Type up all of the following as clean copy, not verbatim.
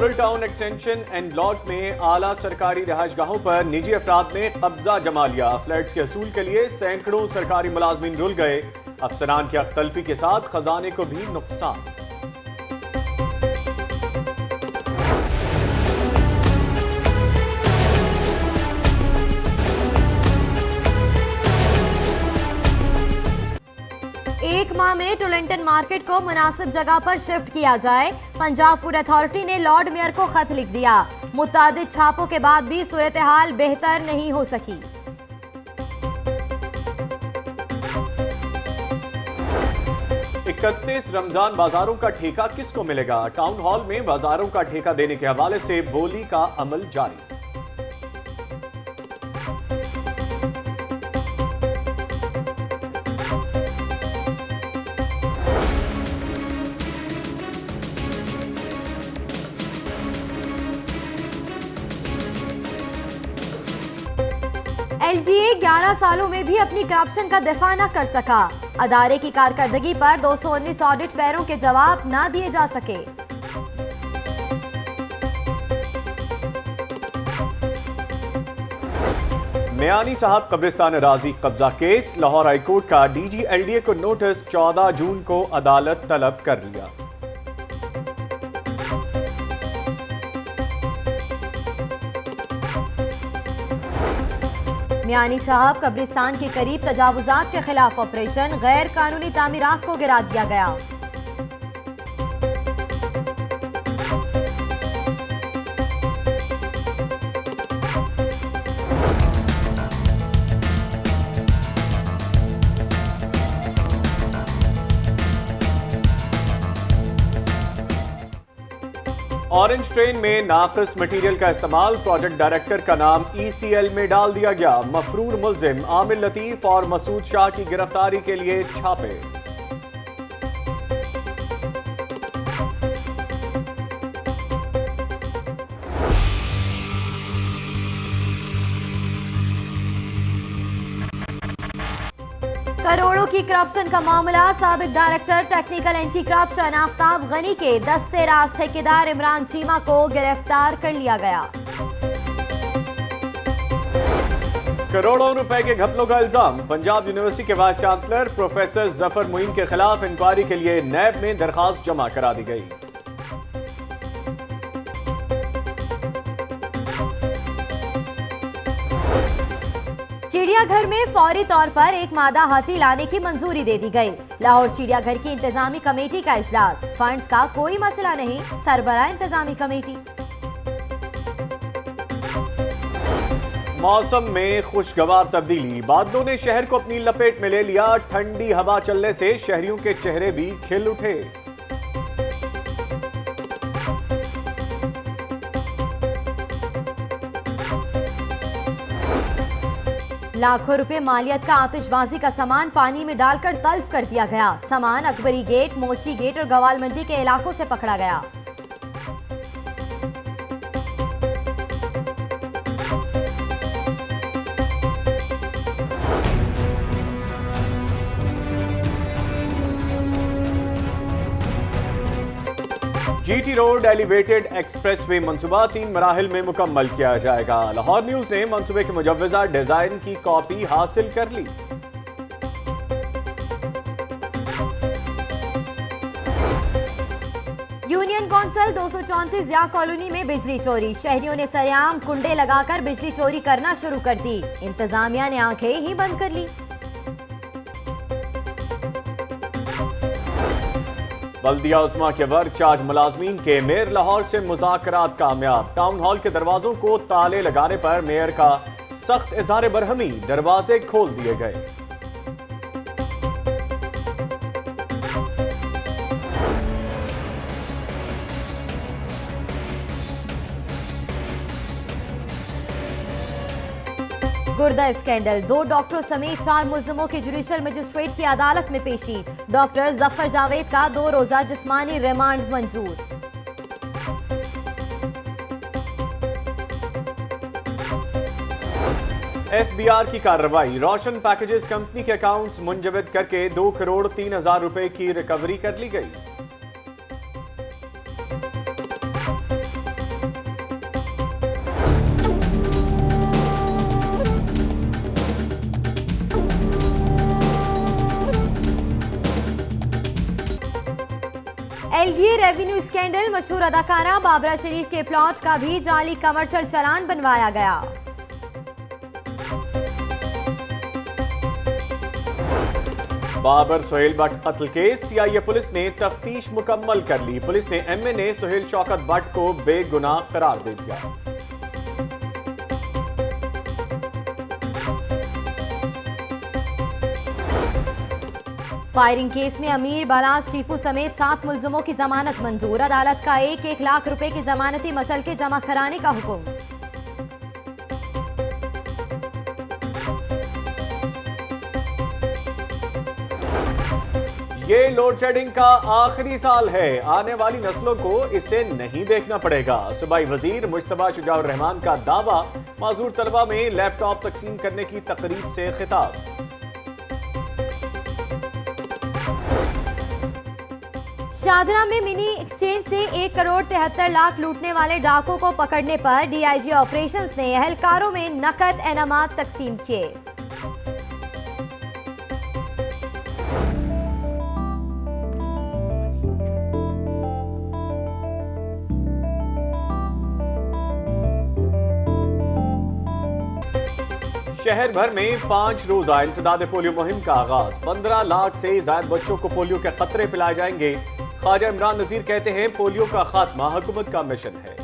Model town extension and block में आला सरकारी रिहाइशगाहों पर निजी अफराद ने कब्जा जमा लिया। फ्लैट्स के असूल के लिए सैकड़ों सरकारी मुलाजमीन रुल गए। अफसरान की अख्तल्फी के साथ खजाने को भी नुकसान। एक माह में टोरंटन मार्केट को मुनासिब जगह पर शिफ्ट किया जाए। पंजाब फूड अथॉरिटी ने लॉर्ड मेयर को खत लिख दिया। मुतादिद छापों के बाद भी सूरत हाल बेहतर नहीं हो सकी। 31 रमजान बाजारों का ठेका किसको मिलेगा? टाउन हॉल में बाजारों का ठेका देने के हवाले से बोली का अमल जारी। एलडीए 11 सालों में भी अपनी करप्शन का दिफा न कर सका। अदारे की कारकर्दगी पर 219 ऑडिट पैरों के जवाब न दिए जा सके। मियानी साहब कब्रिस्तान अराजी कब्जा केस। लाहौर हाईकोर्ट का डीजी एलडीए को नोटिस 14 जून को अदालत तलब कर लिया। मियानी साहब कब्रिस्तान के करीब तजावुजात के खिलाफ ऑपरेशन। गैर कानूनी तामीरात को गिरा दिया गया। ऑरेंज ट्रेन में नाकिस मटीरियल का इस्तेमाल। प्रोजेक्ट डायरेक्टर का नाम ईसीएल में डाल दिया गया। मफरूर मुल्जिम आमिर लतीफ और मसूद शाह की गिरफ्तारी के लिए छापे। करोड़ों की करप्शन का मामला। साबिक director technical anti corruption Aftab Gani के दस्ते राज ठेकेदार इमरान चीमा को गिरफ्तार कर लिया गया। करोड़ों रुपए के घपलों का इल्जाम। पंजाब यूनिवर्सिटी के vice chancellor professor Zafar Muin के खिलाफ इंक्वायरी के लिए नैब में दरखास्त जमा करा दी गई। चिड़ियाघर में फौरी तौर पर एक मादा हाथी लाने की मंजूरी दे दी गई। लाहौर चिड़ियाघर की इंतजामी कमेटी का इजलास। फंड्स का कोई मसला नहीं, सरबराह इंतजामी कमेटी। मौसम में खुशगवार तब्दीली। बादलों ने शहर को अपनी लपेट में ले लिया। ठंडी हवा चलने से शहरियों के चेहरे भी खिल उठे। लाखों रुपए मालियत का आतिशबाजी का सामान पानी में डालकर तल्फ कर दिया गया। सामान अकबरी गेट, मोची गेट और गवाल मंडी के इलाकों से पकड़ा गया। जीटी रोड एलिवेटेड एक्सप्रेसवे मंसूबा 3 मराहिल में मुकम्मल किया जाएगा। लाहौर न्यूज ने मंसूबे के मुजव्वजा डिजाइन की कॉपी हासिल कर ली। यूनियन कौंसिल 234 या कॉलोनी में बिजली चोरी। शहरियों ने सरेआम कुंडे लगाकर बिजली चोरी करना शुरू कर दी। इंतजामिया ने आंखें ही बंद कर ली। बल्दिया उस्मा के वर्क चार्ज मुलाजमीन के मेयर लाहौर से मुज़ाकरात कामयाब। टाउन हॉल के दरवाजों को ताले लगाने पर मेयर का सख्त इज़हार बरहमी। दरवाजे खोल दिए गए। गुर्दा स्कैंडल। 2 डॉक्टरों समेत 4 मुलजिमों की जुडिशल मजिस्ट्रेट की अदालत में पेशी। डॉक्टर जफर जावेद का 2 रोजा जिस्मानी रिमांड मंजूर। एफबीआर की कार्रवाई। रोशन पैकेजेस कंपनी के अकाउंट्स मुंजमद करके 2 करोड़ 3 हजार रुपए की रिकवरी कर ली गई। LDA रेवेन्यू स्कैंडल, मशहूर अदाकारा बाबरा शरीफ के प्लॉट का भी जाली कमर्शियल चालान बनवाया गया। बाबर सुहेल भट्ट कत्ल केस, CIA पुलिस ने तफ्तीश मुकम्मल कर ली। पुलिस ने MNA सुहेल शौकत भट्ट को बेगुनाह करार दे दिया। फायरिंग केस में अमीर, बालाज, टीपू समेत 7 मुलजमों की जमानत मंजूर। अदालत का 1-1 लाख रुपए की जमानती मचल के जमा कराने का हुक्म। ये लोड शेडिंग का आखिरी साल है, आने वाली नस्लों को इसे नहीं देखना पड़ेगा। सूबाई वजीर मुश्तबा शुजाउर रहमान का दावा, माजूर तलबा में लैपटॉप तकसीम करने की तकरीब से खिताब। शादरा में मिनी एक्सचेंज से 1 करोड़ 73 लाख लूटने वाले डाकुओं को पकड़ने पर DIG ऑपरेशंस ने एहलकारों में नकद इनामात तकसीम किए। शहर भर में 5 रोजा इंसदाद पोलियो मुहिम का आगाज। 15 लाख से ज्यादा बच्चों को पोलियो के खतरे पिलाए जाएंगे। ख्वाजा इमरान नजीर कहते हैं, पोलियो का खात्मा हुकूमत का मिशन है।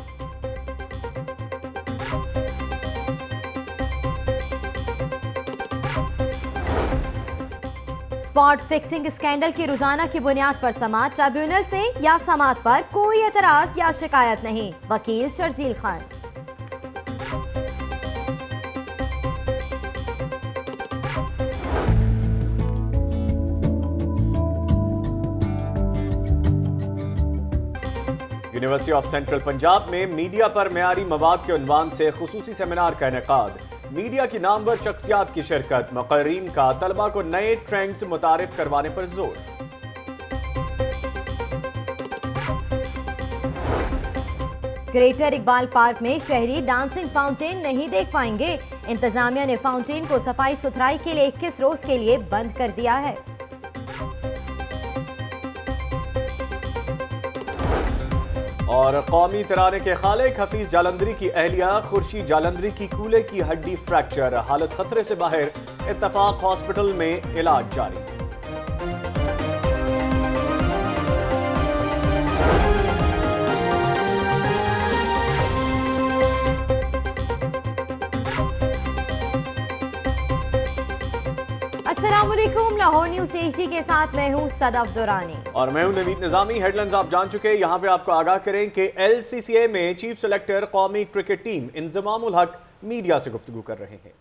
स्पॉट फिक्सिंग स्कैंडल की रोजाना की बुनियाद पर समाअत, ट्रिब्यूनल से या समाअत पर कोई एतराज या शिकायत नहीं। वकील Sharjeel Khan. University of central Punjab में मीडिया पर मेयारी मवाद के उन्वान से खुसूसी सेमिनार का इनेकाद। मीडिया की नामवर शख्सियात की शिरकत। मुक़र्रीन का तलबा को नए ट्रेंड्स मुतारिफ करवाने पर जोर। ग्रेटर इकबाल पार्क में शहरी डांसिंग फाउंटेन नहीं देख पाएंगे। इंतजामिया ने फाउंटेन को सफाई सुथराई के लिए 21 रोज के लिए बंद कर दिया है। और कौमी तराने के खालिक हफीज जालंधरी की अहलिया खुर्शीद जालंधरी की कूल्हे की हड्डी फ्रैक्चर, हालत खतरे से बाहर। इत्तफाक हॉस्पिटल में इलाज जारी। अस्सलामुअलैकुम, लाहौर न्यूज़ HD के साथ मैं हूं सदफ दुरानी और मैं हूं नवीद निजामी। हेडलाइंस आप जान चुके हैं। यहाँ पे आपको आगाह करें कि LCCA में चीफ सेलेक्टर कौमी क्रिकेट टीम इंजमामुल हक मीडिया से गुफ्तगू कर रहे हैं।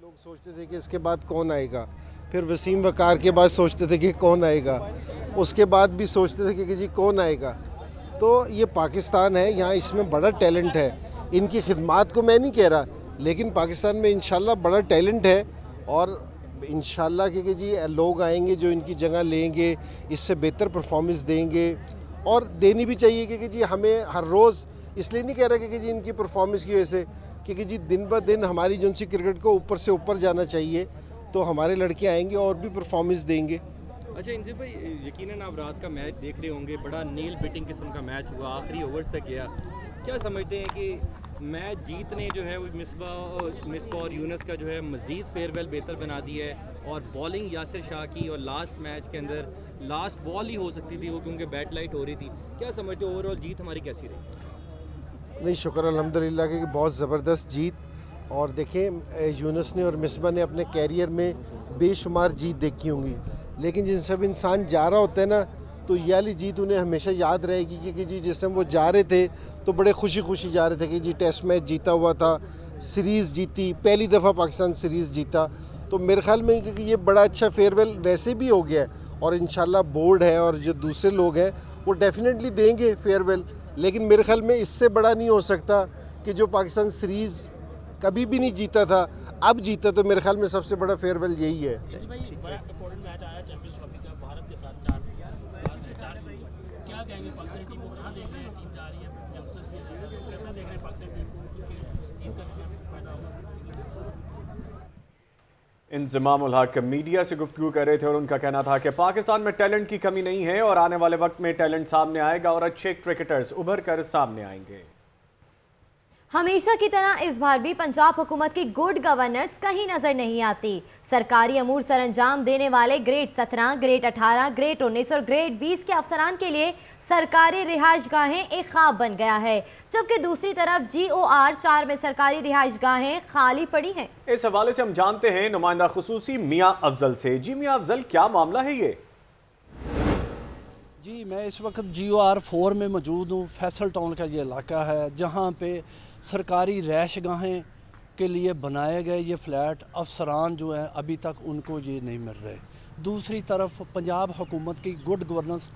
लोग सोचते थे कि इसके बाद कौन आएगा, फिर वसीम वकार के बाद सोचते थे कि कौन आएगा, उसके बाद भी सोचते थे कि जी कौन आएगा। तो ये पाकिस्तान है, यहाँ इसमें बड़ा टैलेंट है। इनकी खिदमात को मैं नहीं कह रहा, लेकिन पाकिस्तान में इंशाल्लाह बड़ा टैलेंट है और इंशाल्लाह कि जी लोग आएंगे जो इनकी जगह लेंगे, इससे बेहतर परफॉर्मेंस देंगे और देनी भी चाहिए। क्योंकि जी हमें हर रोज़ इसलिए नहीं कह रहा कि जी इनकी परफॉर्मेंस की वजह से, क्योंकि जी दिन ब दिन हमारी जो सी क्रिकेट को ऊपर से ऊपर जाना चाहिए, तो हमारे लड़के आएंगे और भी परफॉर्मेंस देंगे। अच्छा इंजिल भाई, यकीनन आप रात का मैच देख रहे होंगे, बड़ा नील बिटिंग किस्म का मैच हुआ, आखिरी ओवर्स तक गया। क्या समझते हैं कि मैच जीतने जो है वो मिसबा और यूनस का जो है मज़ीद फेयरवेल बेहतर बना दी है, और बॉलिंग यासिर शाह की और लास्ट मैच के अंदर लास्ट बॉल ही हो सकती थी वो, क्योंकि बैट लाइट हो रही थी। क्या समझते हो ओवरऑल जीत हमारी कैसी रही? नहीं, शुक्र अल्हम्दुलिल्लाह कि बहुत ज़बरदस्त जीत। और देखें, यूनस ने और मिसबा ने अपने कैरियर में बेशुमार जीत देखी होंगी, लेकिन जिन सब इंसान जा रहा होता है ना, तो ये वाली जीत उन्हें हमेशा याद रहेगी। क्योंकि जी जिस टाइम वो जा रहे थे तो बड़े खुशी खुशी जा रहे थे कि जी टेस्ट मैच जीता हुआ था, सीरीज़ जीती, पहली दफ़ा पाकिस्तान सीरीज़ जीता। तो मेरे ख्याल में क्योंकि ये बड़ा अच्छा फेयरवेल वैसे भी हो गया है, और इंशाल्लाह बोर्ड है और जो दूसरे लोग हैं वो डेफिनेटली देंगे फेयरवेल। लेकिन मेरे ख्याल में इससे बड़ा नहीं हो सकता कि जो पाकिस्तान सीरीज़ कभी भी नहीं जीता था, अब जीता। तो मेरे ख्याल में सबसे बड़ा फेयरवेल यही है। इंजमाम उल हक मीडिया से गुफ्तगू कर रहे थे और उनका कहना था कि पाकिस्तान में टैलेंट की कमी नहीं है और आने वाले वक्त में टैलेंट सामने आएगा और अच्छे क्रिकेटर्स उभर कर सामने आएंगे। हमेशा की तरह इस बार भी पंजाब हुकूमत की गुड गवर्नेंस कहीं नजर नहीं आती। सरकारी अमूर सरंजाम देने वाले ग्रेड 17, ग्रेड 18, ग्रेड 19 और ग्रेड 20 के अफसरान के लिए सरकारी रिहाइश गाहें एक ख्वाब बन गया है, जबकि दूसरी तरफ GOR 4 में सरकारी रिहाइश गाहें खाली पड़ी हैं। इस हवाले से हम जानते हैं नुमाइंदा खुसूसी मियां अफजल से। जी मियां अफजल, क्या मामला है ये? जी, मैं इस वक्त GOR 4 में मौजूद हूँ। फैसल टाउन का ये इलाका है जहाँ पे सरकारी रैश गाहें के लिए बनाए गए ये फ्लैट अफसरान जो हैं अभी तक उनको ये नहीं मिल रहे। दूसरी तरफ पंजाब हुकूमत की गुड गवर्नेंस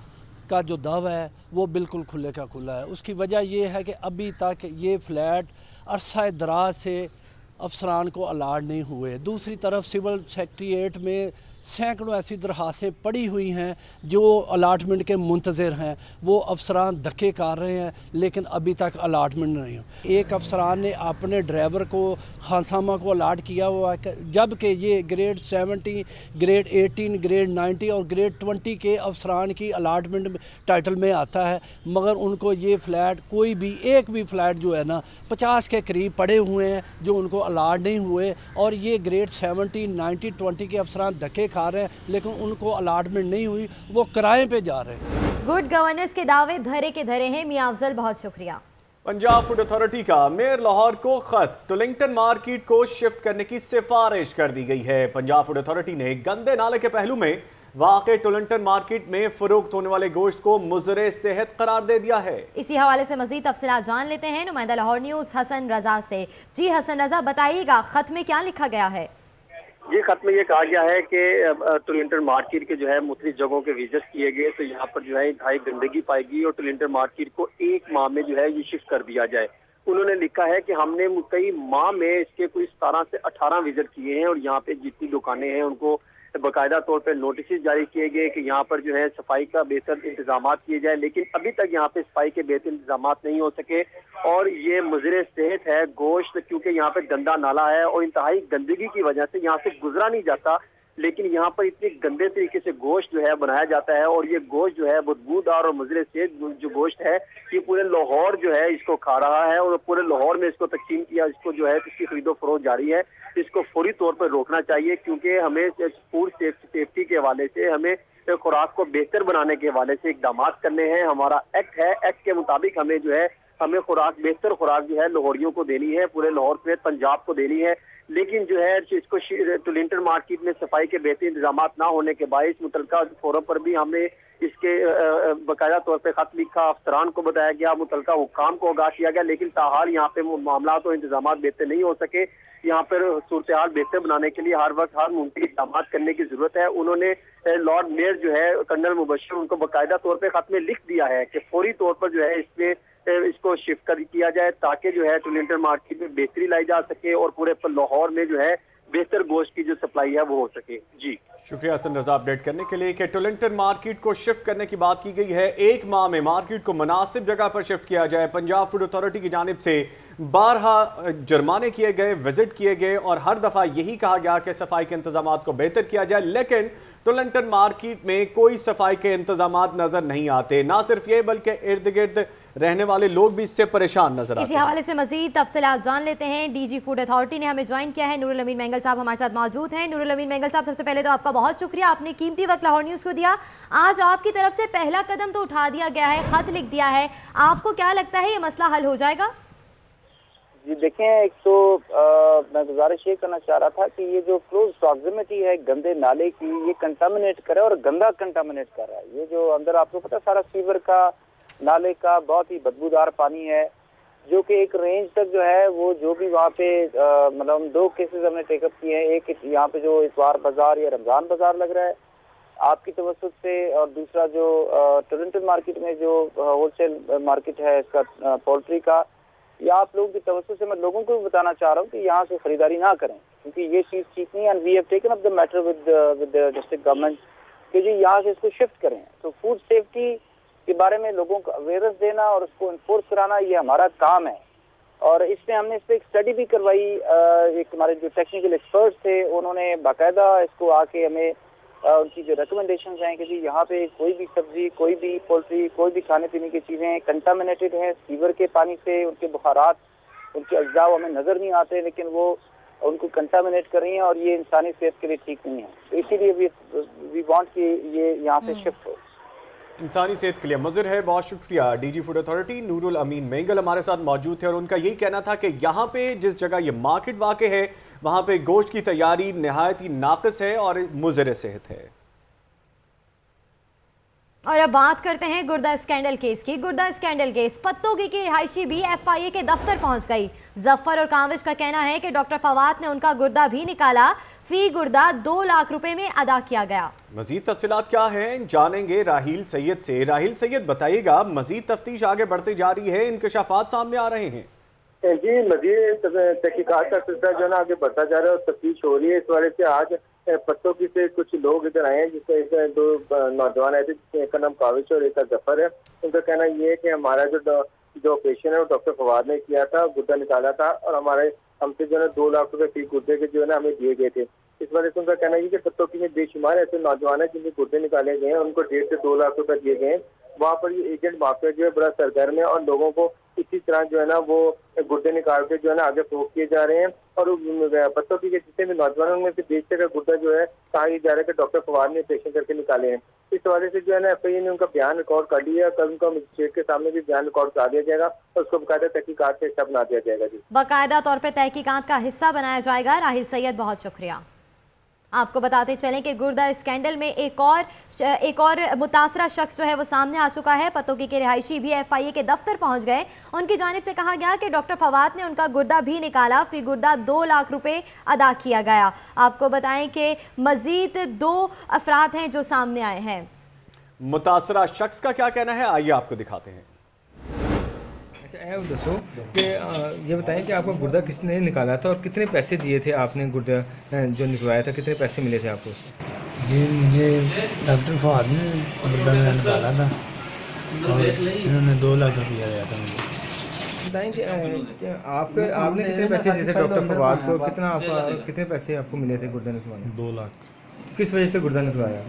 का जो दावा है वो बिल्कुल खुले का खुला है। उसकी वजह ये है कि अभी तक ये फ्लैट अरसा दराज से अफसरान को अलाट नहीं हुए। दूसरी तरफ सिविल सेक्रेटेरिएट में सैकड़ों ऐसी दरखास्तें पड़ी हुई हैं जो अलाटमेंट के मुंतज़िर हैं। वो अफसरान धक्के कर रहे हैं लेकिन अभी तक अलाटमेंट नहीं हुई। एक अफसरान ने अपने ड्राइवर को खानसामा को अलाट किया हुआ है, जबकि ये ग्रेड 70, ग्रेड 18, ग्रेड 90 और ग्रेड 20 के अफसरान की अलाटमेंट टाइटल में आता है, मगर उनको ये फ़्लैट कोई भी एक भी फ़्लैट जो है ना 50 के करीब पड़े हुए हैं जो उनको अलाट नहीं हुए। और ये ग्रेड 70, 90, 20 के अफसरान धक्के खा रहे हैं लेकिन उनको अलाटमेंट नहीं हुई, वो किराए पे जा रहे हैं। गुड गवर्नेंस के दावे धरे के धरे हैं। मियां अफजल, बहुत शुक्रिया। पंजाब फूड अथॉरिटी का मेयर लाहौर को खत, टुलिंगटन मार्केट को शिफ्ट करने की सिफारिश कर दी गई है। पंजाब फूड अथॉरिटी ने गंदे नाले के पहलू में वाक़े टुलिंगटन मार्केट में फरोख्त होने वाले गोश्त को मुज़रे सेहत करार दे दिया है। इसी हवाले से मजीद तफसीलात जान लेते हैं नुमाइंदा लाहौर न्यूज़ हसन रजा से। जी हसन रजा, बताइएगा खत में क्या लिखा गया है? ये खत में ये कहा गया है कि टुलिंगटन मार्केट के जो है मुख्तलिफ जगहों के विजिट किए गए तो यहाँ पर जो है इंतहाई गंदगी पाएगी और टुलिंगटन मार्केट को एक माह में जो है ये शिफ्ट कर दिया जाए। उन्होंने लिखा है कि हमने कई माह में इसके कोई 17 से 18 विजिट किए हैं और यहाँ पे जितनी दुकानें हैं उनको बाकायदा तौर पर नोटिस जारी किए गए कि यहाँ पर जो है सफाई का बेहतर इंतजाम किए जाए, लेकिन अभी तक यहाँ पे सफाई के बेहतर इंतजाम नहीं हो सके और ये मुज़रे सेहत है गोश्त, क्योंकि यहाँ पे गंदा नाला है और इंतहाई गंदगी की वजह से यहाँ से गुजरा नहीं जाता। लेकिन यहाँ पर इतने गंदे तरीके से गोश्त जो है बनाया जाता है और ये गोश्त जो है बदबूदार और मुज़रे सेहत जो गोश्त है ये पूरे लाहौर जो है इसको खा रहा है और पूरे लाहौर में इसको तकसीम किया, इसको जो है इसकी खरीदो फरोख्त जारी है। इसको फौरी तौर पर रोकना चाहिए क्योंकि हमें फूड सेफ्टी के हवाले से हमें खुराक को बेहतर बनाने के हवाले से इकदाम करने हैं। हमारा एक्ट है, एक्ट के मुताबिक हमें जो है हमें बेहतर खुराक जो है लाहौरियों को देनी है, पूरे लाहौर में पंजाब को देनी है। लेकिन जो है इसको टुलिंगटन मार्केट में सफाई के बेहतर इंतजाम ना होने के बायस मुतलका फोरम पर भी हमने इसके बाकायदा तौर पर खत लिखा, अफसरान को बताया गया, मुतलका हुक्काम को आगाह किया गया, लेकिन ताहाल यहाँ पे मामला तो इंतजाम बेहतर नहीं हो सके। यहाँ पर सूरत हाल बेहतर बनाने के लिए हर वक्त हर मुमकिन इक़दाम करने की जरूरत है। उन्होंने लॉर्ड मेयर जो है कर्नल मुबशिर उनको बाकायदा तौर पर खत में लिख दिया है कि फौरी तौर पर जो है इसमें इसको शिफ्ट कर किया जाए ताकि जो है टुलिंगटन मार्केट में बेहतरी लाई जा सके और पूरे लाहौर में जो है बेहतर गोश्त की जो सप्लाई है वो हो सके। जी शुक्रिया हसन रजा अपडेट करने के लिए। कि टुलिंगटन मार्केट को शिफ्ट करने की बात की गई है, एक माह में मार्केट को मुनासिब जगह पर शिफ्ट किया जाए। पंजाब फूड अथॉरिटी की जानिब से 12 जुर्माने किए गए, विजिट किए गए और हर दफ़ा यही कहा गया कि सफाई के इंतजाम को बेहतर किया जाए, लेकिन टुलिंगटन मार्केट में कोई सफाई के इंतजाम नजर नहीं आते। ना सिर्फ ये बल्कि इर्द गिर्द रहने वाले लोग भी इससे परेशान नजर आते हैं। इसी हवाले से मजीद तफसीलात जान लेते हैं। DG फूड अथॉरिटी ने हमें ज्वाइन किया है। नूरुल अमीन मेंगल साहब हमारे साथ मौजूद हैं। नूरुल अमीन मेंगल साहब, सबसे पहले तो आपका बहुत शुक्रिया, आपने कीमती वक्त लाहौर न्यूज़ को दिया। आज आपकी तरफ से पहला कदम तो उठा दिया गया है, खत लिख दिया है, आपको क्या लगता है ये मसला हल हो जाएगा? जी देखें, एक तो मैं गुजारिश ये करना चाह रहा था कि ये जो क्लोज प्रॉक्सिमिटी है गंदे नाले की, ये कंटामिनेट करे और गंदा कंटामिनेट कर रहा है। ये जो अंदर आपको पता सारा सीवर का नाले का बहुत ही बदबूदार पानी है जो कि एक रेंज तक जो है वो जो भी वहाँ पे मतलब 2 केसेस हमने टेकअप किए हैं। एक यहाँ पे जो इतवार बाजार या रमजान बाजार लग रहा है आपकी तवज्जुह से, और दूसरा जो टुलिंगटन मार्केट में जो होलसेल मार्केट है इसका पोल्ट्री का, या आप लोगों की तवज्जुह से मैं लोगों को भी बताना चाह रहा हूँ कि यहाँ से खरीदारी ना करें क्योंकि ये चीज़ ठीक नहीं है। And we have taken up the matter with district government कि जी यहाँ से इसको शिफ्ट करें। तो फूड सेफ्टी के बारे में लोगों को अवेयरनेस देना और उसको इन्फोर्स कराना ये हमारा काम है। और इसमें हमने इस पर एक स्टडी भी करवाई। एक हमारे जो टेक्निकल एक्सपर्ट्स थे उन्होंने बाकायदा इसको आके हमें उनकी जो रिकमेंडेशंस हैं कि जी यहाँ पे कोई भी सब्जी, कोई भी पोल्ट्री, कोई भी खाने पीने की चीज़ें कंटामिनेटेड हैं सीवर के पानी से, उनके बुखारात, उनके अज्जा हमें नज़र नहीं आते लेकिन वो उनको कंटामिनेट कर रही हैं और ये इंसानी सेहत के लिए ठीक नहीं है। तो इसीलिए वी वांट कि ये यहाँ से शिफ्ट हो। इंसानी सेहत के लिए मुज़र है। बहुत शुक्रिया। डीजी फूड अथॉरिटी नूरुल अमीन मेंगल हमारे साथ मौजूद थे और उनका यही कहना था कि यहाँ पे जिस जगह ये मार्केट वाक़ है वहाँ पे गोश्त की तैयारी नहायत ही नाक़िस है और मुज़र सेहत है। और अब बात करते हैं गुर्दा स्कैंडल केस की। गुर्दा स्कैंडल केस पत्तोगी की रिहायशी भी FIA के दफ्तर पहुंच गई। जफर और काविश का कहना है कि डॉक्टर फवाद ने उनका गुर्दा भी निकाला, फी गुर्दा 2 लाख रुपए में अदा किया गया। मजीद तफसीलात क्या हैं जानेंगे राहिल सैयद से। राहिल सैयद बताइएगा, मजीद तफ्तीश आगे बढ़ती जा रही है, इंकशाफात सामने आ रहे हैं? जी, मजीद तहकीकात का सिलसिला जो है ना आगे बढ़ता जा रहा है और तफ्तीश हो रही है। इस वाले से आज पत्तों की से कुछ लोग इधर आए हैं, जिसमें 2 नौजवान आए थे, जिसमें एक का नाम काविश और एक का जफर है। उनका कहना ये है कि हमारा जो ऑपरेशन है वो डॉक्टर फवाद ने किया था, गुर्दा निकाला था और हमसे जो है 2 लाख रुपए फी गुर्दे के जो है ना हमें दिए गए थे। इस वजह से उनका कहना ये कि पत्तों में बेशुमार ऐसे नौजवान है जिनके गुर्दे निकाले गए हैं, उनको 1.5 से 2 लाख रुपए दिए गए हैं। वहाँ पर ये एजेंट माफिया जो है बड़ा सरगर्म है और लोगों को इसी तरह जो है ना वो गुर्दे निकाल के जो है ना आगे फरोख्त किए जा रहे हैं। और पत्तों की जितने भी नौजवान उनमें से बेचते का गुर्दा जो है कहा यह जा रहा है कि डॉक्टर फवाद ने ऑपरेशन करके निकाले हैं। इस हवाले से जो है ना FIA ने उनका बयान रिकॉर्ड कर लिया। कल उनका मजिस्ट्रेट के सामने भी बयान रिकॉर्ड करा दिया जाएगा और उसको बाकायदा तहकीकात का हिस्सा बना दिया जाएगा। जी, बाकायदा तौर पर तहकीकात का हिस्सा बनाया जाएगा। राहिल सैयद बहुत शुक्रिया। आपको बताते चलें कि गुर्दा स्कैंडल में एक और मुतासरा शख्स जो है वो सामने आ चुका है। पतोगी के रिहायशी भी FIA के दफ्तर पहुंच गए। उनकी जानिब से कहा गया कि डॉक्टर फवाद ने उनका गुर्दा भी निकाला, फी गुर्दा 2 लाख रुपए अदा किया गया। आपको बताएं कि मजीद 2 अफराद हैं जो सामने आए हैं। मुतासरा शख्स का क्या कहना है, आइए आपको दिखाते हैं। अच्छा, ये दसो कि ये बताएं कि आपका गुर्दा किसने निकाला था और कितने पैसे दिए थे आपने गुर्दा जो निकलवाया था, कितने पैसे मिले थे आपको उससे? ये मुझे डॉक्टर फवाद ने गुर्दा मेरा निकाला था और इन्होंने 2 लाख रुपया दिया था मुझे। बताएं कि आपने कितने पैसे दिए थे डॉक्टर फवाद को, कितने पैसे आपको मिले थे गुर्दा निकलवाने? 2 लाख। किस वजह से गुर्दा निकलवाया?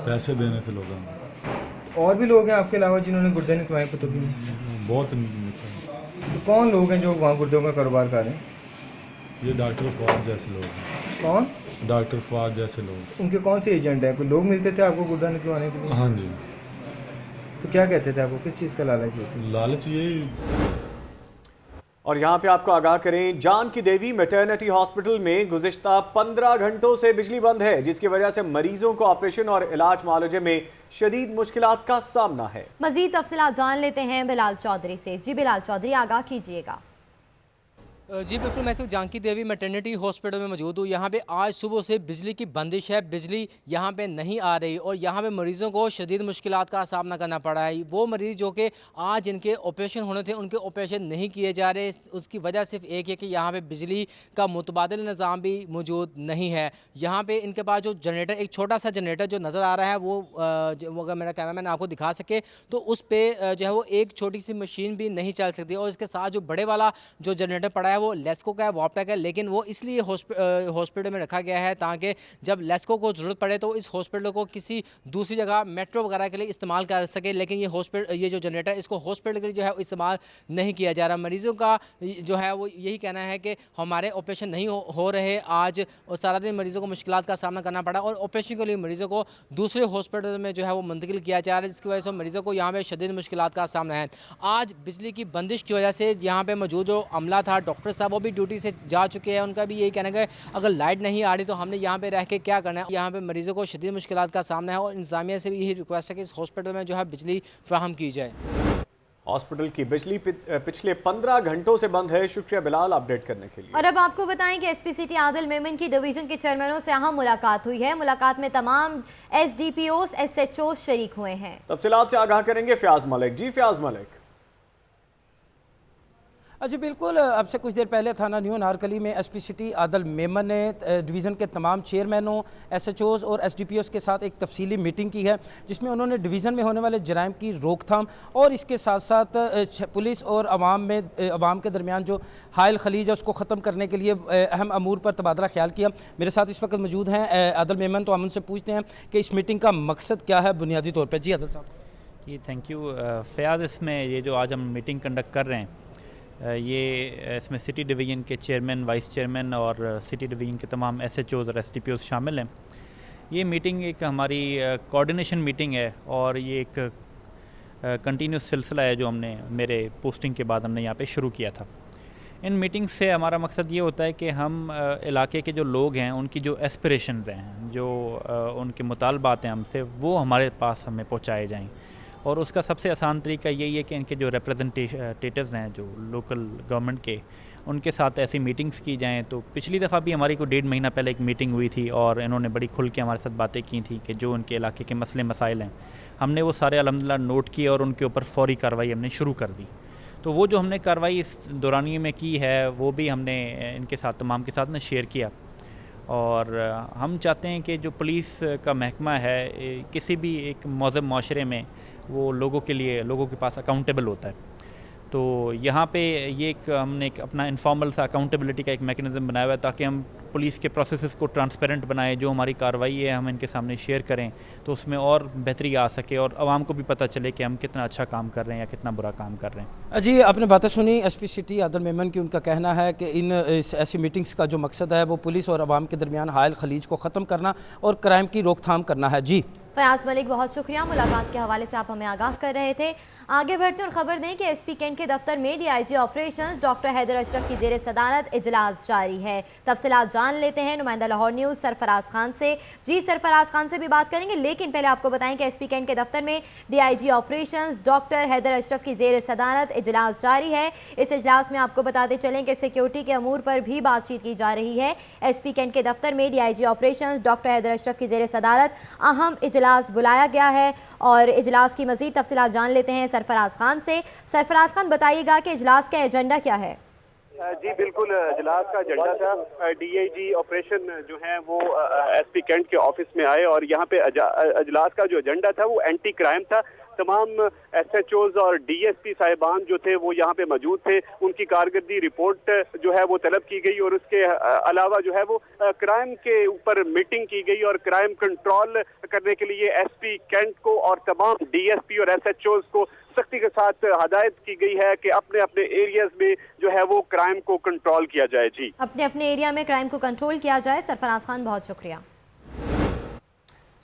पैसे देने थे लोगों को। और भी लोग हैं आपके अलावा जिन्होंने गुर्दे निकलवाए पतोगी में? बहुत। तो कौन लोग हैं जो वहाँ गुर्दों का कारोबार कर रहे हैं? ये डॉक्टर फवाद जैसे लोग हैं। कौन? डॉक्टर फवाद जैसे लोग। उनके कौन से एजेंट हैं? कोई लोग मिलते थे आपको गुर्दा निकलवाने के लिए? हाँ जी। तो क्या कहते थे आपको, किस चीज़ का लालच है? लालच यही। और यहाँ पे आपको आगाह करें, जान की देवी मैटरनिटी हॉस्पिटल में गुज़िश्ता 15 घंटों से बिजली बंद है, जिसकी वजह से मरीजों को ऑपरेशन और इलाज मुआलजे में शदीद मुश्किलात का सामना है। मजीद तफसीलात जान लेते हैं बिलाल चौधरी से। जी बिलाल चौधरी, आगाह कीजिएगा। जी बिल्कुल, मैं तो जानकी देवी मैटरनिटी हॉस्पिटल में मौजूद हूँ। यहाँ पे आज सुबह से बिजली की बंदिश है, बिजली यहाँ पे नहीं आ रही और यहाँ पे मरीज़ों को शदीद मुश्किलात का सामना करना पड़ा है। वो मरीज़ जो कि आज इनके ऑपरेशन होने थे, उनके ऑपरेशन नहीं किए जा रहे। उसकी वजह सिर्फ एक है कि यहाँ पे बिजली का मुतबादिल निज़ाम भी मौजूद नहीं है। यहाँ पर इनके पास जो जनरेटर, एक छोटा सा जनरेटर जो नज़र आ रहा है, वो अगर मेरा कैमरामैन आपको दिखा सके तो उस पर जो है वो एक छोटी सी मशीन भी नहीं चल सकती। और इसके साथ जो बड़े वाला जो जनरेटर पड़ा है वो लेस्को का है, वॉपटेक है, लेकिन वो इसलिए हॉस्पिटल में रखा गया है ताकि जब लेस्को को ज़रूरत पड़े तो इस हॉस्पिटल को किसी दूसरी जगह मेट्रो वगैरह के लिए इस्तेमाल कर सके। लेकिन ये जो जनरेटर है इसको हॉस्पिटल के लिए जो है इस्तेमाल नहीं किया जा रहा। मरीज़ों का जो है वो यही कहना है कि हमारे ऑपरेशन नहीं हो रहे आज, और सारा दिन मरीज़ों को मुश्किलात का सामना करना पड़ा और ऑपरेशन के लिए मरीज़ों को दूसरे हॉस्पिटल में जो है वो मुंतकिल किया जा रहा है, जिसकी वजह से मरीज़ों को यहाँ पर शदीद मुश्किलात का सामना है। आज बिजली की बंदिश की वजह से यहाँ पर मौजूद जो अमला था, डॉक्टर साहब, वो भी ड्यूटी से जा चुके हैं। उनका भी यही कहना है कि अगर लाइट नहीं आ रही तो हमने यहाँ पे रह के क्या करना है। यहाँ पे मरीजों को शदीद मुश्किलात का सामना है और इंतजामिया से भी यही रिक्वेस्ट है कि इस हॉस्पिटल में जो है बिजली फराहम की जाए। हॉस्पिटल की बिजली पिछले 15 घंटों से बंद है। शुक्रिया बिलाल अपडेट करने के लिए। और अब आपको बताएं कि एसपी सिटी आदिल मेमन की डिवीजन के चेयरमैनों से अहम मुलाकात हुई है। मुलाकात में तमाम SDPOs SHOs शरीक हुए हैं। तफसीलात से आगाह करेंगे फयाज मलिक। जी फयाज मलिक। जी बिल्कुल, अब से कुछ देर पहले थाना न्यू नारकली में एसपी सिटी आदल मेमन ने डिवीज़न के तमाम चेयरमैनों, एसएचओज़ और एसडीपीओज़ के साथ एक तफसीली मीटिंग की है, जिसमें उन्होंने डिवीज़न में होने वाले जराइम की रोकथाम और इसके साथ साथ पुलिस और अवाम के दरमियान जो हायल खलीज है उसको ख़त्म करने के लिए अहम अमूर पर तबादला ख्याल किया। मेरे साथ इस वक्त मौजूद हैं आदल मेमन, तो हम उनसे पूछते हैं कि इस मीटिंग का मकसद क्या है बुनियादी तौर पर। जी आदल साहब। जी थैंक यू फ़याज़। इसमें ये जो आज हम मीटिंग कंडक्ट कर रहे हैं ये इसमें सिटी डिवीज़न के चेयरमैन, वाइस चेयरमैन और सिटी डिवीज़न के तमाम एसएचओज़ और एसडीपीओज़ शामिल हैं। ये मीटिंग एक हमारी कोऑर्डिनेशन मीटिंग है और ये एक कंटिन्यूस सिलसिला है जो हमने मेरे पोस्टिंग के बाद हमने यहाँ पे शुरू किया था। इन मीटिंग्स से हमारा मकसद ये होता है कि हम इलाके के जो लोग हैं उनकी जो एस्पिरेशंस हैं, जो उनके मुतालबात हैं हमसे, वो हमारे पास हमें पहुँचाए जाएँ। और उसका सबसे आसान तरीका यही है कि इनके जो रिप्रेजेंटेटिव्स हैं जो लोकल गवर्नमेंट के, उनके साथ ऐसी मीटिंग्स की जाएं। तो पिछली दफ़ा भी हमारी कोई 1.5 महीना पहले एक मीटिंग हुई थी और इन्होंने बड़ी खुल के हमारे साथ बातें की थी कि जो उनके इलाके के मसले मसाइल हैं हमने वो सारे अल्हम्दुलिल्लाह नोट किए और उनके ऊपर फ़ौरी कार्रवाई हमने शुरू कर दी। तो वो जो हमने कार्रवाई इस दौरानिए में की है वो भी हमने इनके साथ तमाम के साथ शेयर किया। और हम चाहते हैं कि जो पुलिस का महकमा है किसी भी एक मौजूद माशरे में वो लोगों के लिए, लोगों के पास अकाउंटेबल होता है। तो यहाँ पे ये एक हमने एक अपना इनफॉर्मल सा अकाउंटेबिलिटी का एक मैकेनिज़्म बनाया हुआ है ताकि हम पुलिस के प्रोसेसेस को ट्रांसपेरेंट बनाएं। जो हमारी कार्रवाई है हम इनके सामने शेयर करें तो उसमें और बेहतरी आ सके और आवाम को भी पता चले कि हम कितना अच्छा काम कर रहे हैं या कितना बुरा काम कर रहे हैं। जी आपने बातें सुनी एसपी सिटी आदल मेमन की। उनका कहना है कि इन ऐसी मीटिंग्स का जो मकसद है वो पुलिस और आवाम के दरमियान हायल खलीज को ख़त्म करना और क्राइम की रोकथाम करना है। जी फयाज मलिक, बहुत शुक्रिया। मुलाकात के हवाले से आप हमें आगाह कर रहे थे। आगे बढ़ते और खबर दें कि एसपी कैंट के दफ्तर में DIG operations doctor Haider Ashraf की जेर सदारत इजलास जारी है। तफसीलात जान लेते हैं नुमाइंदा लाहौर न्यूज़ सरफराज खान से। जी सरफराज खान से भी बात करेंगे, लेकिन पहले आपको बताएं कि एसपी कैंट के दफ्तर में DIG operations doctor Haider Ashraf की जेर सदारत इजलास जारी है। इस इजलास में आपको बताते चलें कि सिक्योरिटी के अमूर पर भी बातचीत की जा रही है। एसपी कैंट के दफ्तर में DIG operations doctor Haider Ashraf की जेर सदारत अहम इजलास बुलाया गया है और इजलास की मज़ीद तफसीलात जान लेते हैं सरफराज खान से। सरफराज खान, बताइएगा कि इजलास का एजेंडा क्या है? जी बिल्कुल, इजलास का एजेंडा था डीआईजी ऑपरेशन जो है वो एसपी कैंट के ऑफिस में आए और यहाँ पे इजलास का जो एजेंडा था वो एंटी क्राइम था। तमाम एसएचओज और डीएसपी साहिबान जो थे वो यहाँ पे मौजूद थे। उनकी कारकर्दगी रिपोर्ट जो है वो तलब की गई और उसके अलावा जो है वो क्राइम के ऊपर मीटिंग की गई और क्राइम कंट्रोल करने के लिए एसपी कैंट को और तमाम डीएसपी और एसएचओज को सख्ती के साथ हदायत की गई है कि अपने अपने एरियाज में जो है वो क्राइम को कंट्रोल किया जाए। जी, अपने अपने एरिया में क्राइम को कंट्रोल किया जाए। सरफराज खान, बहुत शुक्रिया।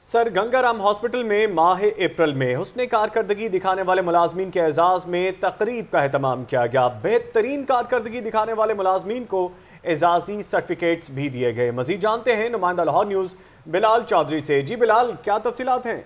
सर गंगाराम हॉस्पिटल में माह अप्रैल में हुस्ने कारकर्दगी दिखाने वाले मुलाजमीन के एजाज में तकरीब का एहतमाम किया गया। बेहतरीन कारकर्दगी दिखाने वाले मुलाजमीन को एजाजी सर्टिफिकेट्स भी दिए गए। मजीद जानते हैं नुमाइंदा लाहौर न्यूज़ बिलाल चौधरी से। जी बिलाल, क्या तफसीलात हैं?